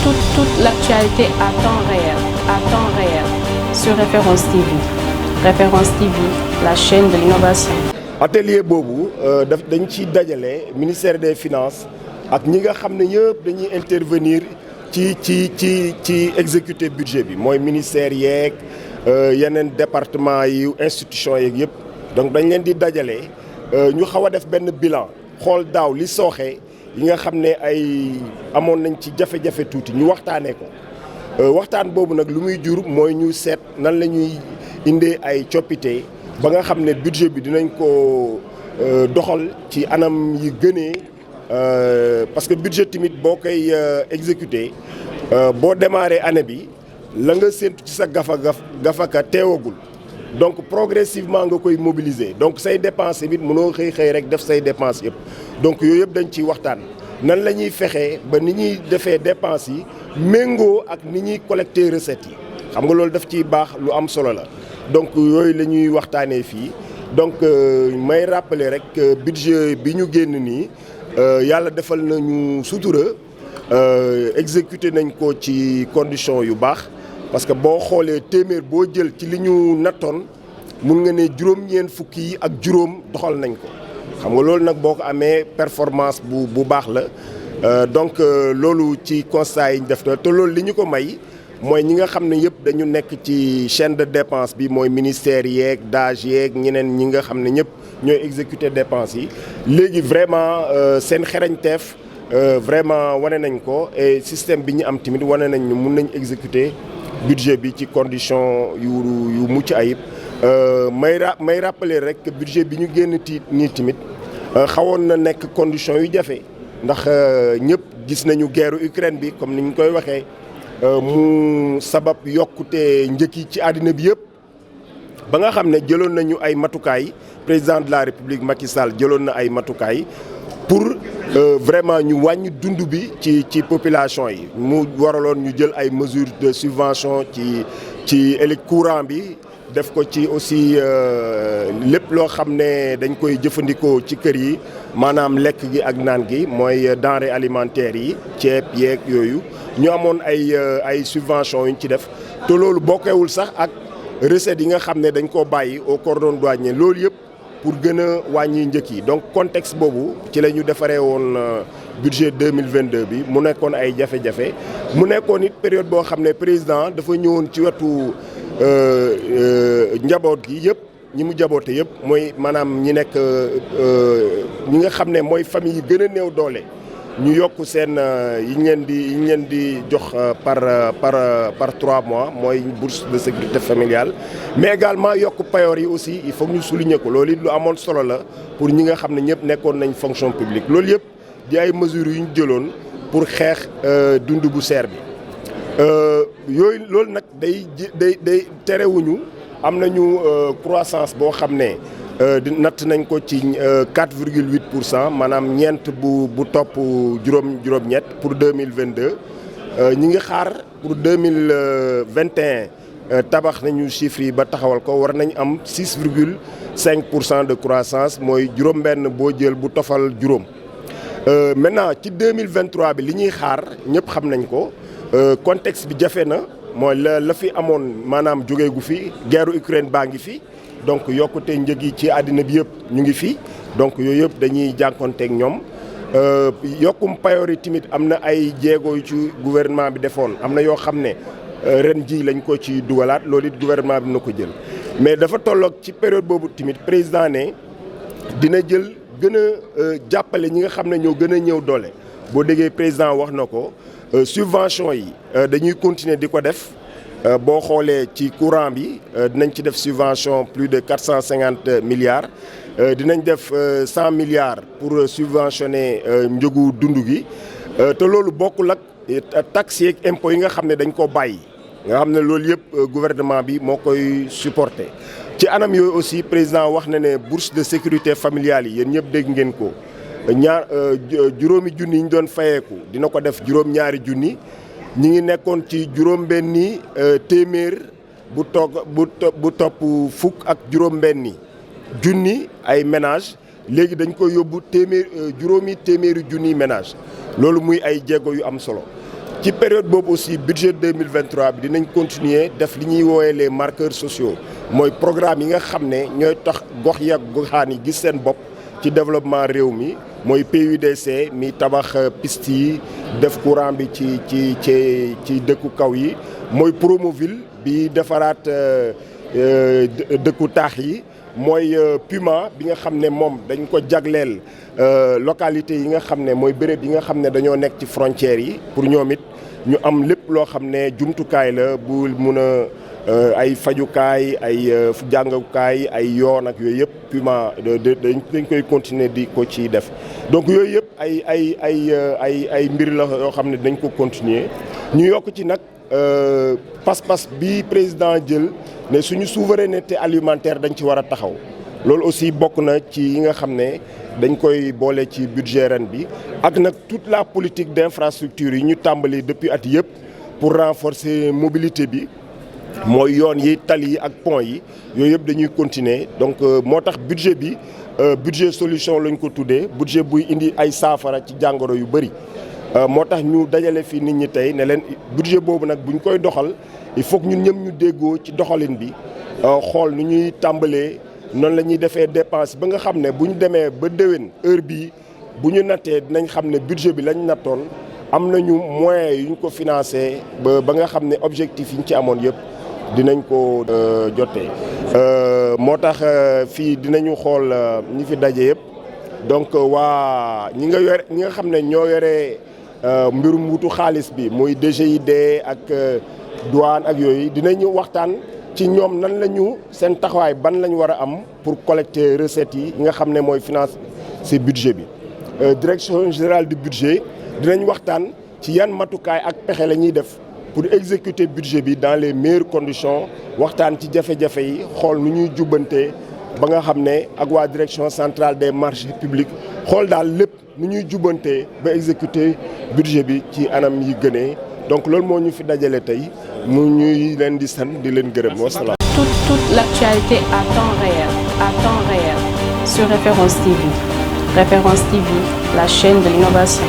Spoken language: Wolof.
toute l'actualité à temps réel, sur Référence TV. Référence TV, la chaîne de l'innovation. Atelier boobu dañ ci dajale ministère des finances ak ñi nga xam ne yëpp dañuy intervenir ci exécuter budget bi mooy ministère yeeg yeneen département yi institution yeeg yëpp donc dañ leen di dajale ñu xaw a def benn bilan xool daaw li sooxee yi nga xam ne ay amoon nañ ci jafe-jafe tuuti ñu waxtaanee ko waxtaan boobu nag lu muy jur mooy ñu seet nan la ñuy indee ay coppite ba nga xam ne budget bi dinañ ko doxal ci anam yi gënee parce que budget tamit boo koy exécuter boo démarrer année bi la nga séntu ci sa gafaka teewagul donc progressivement nga koy mobiliser donc say dépenses bi mënoo xëy rek def say dépenses yëpp donc yooyu yëpp dañ ciy waxtaan nan la ñuy fexee ba ni ñuy defee dépenses yi méngoo ak ni ñuy collecter recettes yi xam nga loolu daf ciy baax lu am solo la donc yooyu la ñuy waxtaanee fii donc may rappeler rek budget bi ñu génn nii yàlla defal nañu sutura exécuter nañ ko ci condition yu baax parce que boo xoolee téeméer boo jël ci li ñu nattoon mun nga ne juróom-ñeent fukki yi ak juróom doxal nañ ko xam nga loolu nag boo ko amee performance bu baax la donc loolu ci constat yi ñu def na te loolu li ñu ko may mooy ñi nga xam ne yëpp dañu nekk ci chaîne de dépense bi mooy ministère yeeg DAGE yeeg ñeneen ñi nga xam ne ñëpp ñooy exécuter dépenses yi léegi vraiment seen xerañteef vraiment wane nañ ko et système bi ñu am tamit wane nañ ñu mun nañ exécuter budget bi ci condition yu mucc ayib may rappeler rek que budget bi ñu génn nii tamit xawoon na nekk condition yu jafe ndax ñëpp gis nañu guerre Ukraine bi comme ni ñu koy waxee mu sabab yokkute njëkk yi ci àddina bi yëpp ba nga xam ne jëloon nañu ay matukaay président de la République Macky Sall jëloon na ay matukaay pour vraiment ñu wàññi dund bi ci population yi mu waraloon ñu jël ay mesures de subvention ci courant bi def ko ci aussi lépp loo xam ne dañ koy jëfandikoo ci kër yi maanaam lekk gi ak naan gi mooy denrées alimentaires yi ceeb yeeg yooyu ñu amoon ay subventions yu ñu ci def te loolu bokkewul sax ak recettes yi nga xam ne dañ koo bàyyi au cordon douanier loolu yëpp pour gën a wàññi njëkk yi donc contexte boobu ci la ñu defaree woon budget 2022 bi mu nekkoon ay jafe-jafe mu nekkoon it période boo xam ne président dafa ñëwoon ci wetu njaboot gi yëpp ñi mu jaboote yëpp mooy maanaam ñi nekk ñi nga xam ne mooy famille yi gën a néew doole ñu yokk seen yi ñu leen di jox par 3 mois mooy bourse de sécurité familiale mais également yokk payoor yi aussi il faut ñu souligner ko loolu it lu amoon solo la pour ñi nga xam ne ñëpp nekkoon nañ fonction publique loolu yëpp di ay mesures yu ñu jëloon pour xeex dund bu seer bi yooyu loolu nag day terewuñu am nañu croissance boo xam ne natt nañ ko ci 4,8% maanaam ñeent bu topp juróom-ñett pour 2022 ñi ngi xaar pour 2021 tabax nañu chiffres yi ba taxawal ko war nañ am 6,5% de croissance mooy juróom-benn boo jël bu tofal juróom. Maintenant ci 2023 bi li ñuy xaar ñëpp xam nañ ko contexte bi jafe na mooy la fi amoon maanaam jóge gu fi guerre Ukraine baa ngi fi. donc yokkute njëg yi ci àddina bi yëpp ñu ngi fi donc yooyu yëpp dañuy jànkonteeg ñoom yokkum payoor yi tamit am na ay jéego yu ci gouvernement bi defoon am na yoo xam ne ren ji lañ ko ci dugalaat loolu it gouvernement bi na ko jël mais dafa tolloog ci période boobu tamit président ne dina jël gën a jàppale ñi nga xam ne ñoo gën a ñëw doole boo déggee président wax na ko subvention yi dañuy continuer di ko def boo xoolee ci courant bi dinañ ci def subvention plus de 450 milliards dinañ def 100 milliards pour subventionner njëgu dund gi te loolu bokkul ak taxes yeeg impôts yi nga xam ne dañ ko bàyyi nga xam ne loolu yëpp gouvernement bi moo koy supporter ci anam yooyu aussi président wax na ne bourse de sécurité familiale yi yéen ñëpp dégg ngeen ko juróomi junni yi ñu doon fayeeku dina ko def juróom-ñaari junni ñi ngi nekkoon ci juróom-benni téeméer bu topp fukk ak juróom-benni junni ay ménage léegi dañ ko yóbbu juróomi téeméeri junni ménage loolu muy ay jéego yu am solo ci période boobu aussi budget 2023 bi dinañ continuer def li ñuy woowee les marqueurs sociaux mooy programme yi nga xam ne ñooy tax gox yi ak goxaan yi gis seen bopp ci développement réew mi mooy PUDC mi tabax piste yi def courant bi ci dëkku kaw yi mooy Promoville bi defaraat dëkku taax yi mooy Puma bi nga xam ne moom dañ ko jagleel localité yi nga xam ne mooy béréb yi nga xam ne dañoo nekk ci frontières yi pour ñoom it ñu am lépp loo xam ne jumtukaay la bu mun a ay fajukaay ay jàngukaay ay yoon ak yooyu yëpp Puma dañ koy continuer di ko ci def donc yooyu yëpp ay mbir la yoo xam ne dañ ko continuer ñu yokk ci nag pas-pas bi président jël ne suñu souveraineté alimentaire dañ ci war a taxaw loolu aussi bokk na ci yi nga xam ne dañ koy boole ci budget ren bi ak nag toute la politique d'infrastructure yi ñu tàmbali depuis at yëpp pour renforcer mobilité bi mooy yoon yi tali yi ak pont yi yooyu yëpp dañuy continuer donc moo tax budget bi budget solution lañ ko tuddee budget buy indi ay saafara ci jàngoro yu bëri moo tax ñu dajale fii nit ñi tey ne leen budget boobu nag buñ koy doxal il faut que ñun ñëpp ñu déggoo ci doxalin bi xool nu ñuy tàmbalee noonu la ñuy defee dépense ba nga xam ne bu ñu demee ba déwén heure bii bu ñu nattee dinañ xam ne budget bi lañ nattoon am nañu moyens yu ñu ko financé ba nga xam ne objectif yi ñu ci amoon yëpp dinañ ko jotee. moo tax fii dinañu xool ñi fi daje yëpp donc waa ñi nga xam ne ñoo yore mbirum wutu xaalis bi muy DGID ak douane ak yooyu dinañu waxtaan ci ñoom nan la ñu seen taxawaay ban la ñu war a am pour collecter recettes yi nga xam ne mooy finance ci budget bi. direction générale du budget dinañ waxtaan ci yan matukaay ak pexe la ñuy def pour exécuter budget bi dans les meilleures conditions waxtaan ci jafe-jafe yi xool nu ñuy jubbante ba nga xam ne ak waa direction centrale des marchés publics xool daal lépp nu ñuy jubbante ba exécuter budget bi ci anam yi gënee donc loolu moo ñu fi dajale tey mu ñuy leen di sant di leen gërëm wasalaam. Toute l'actualité à temps réel sur Référence TV. Référence TV, la chaîne de l'innovation.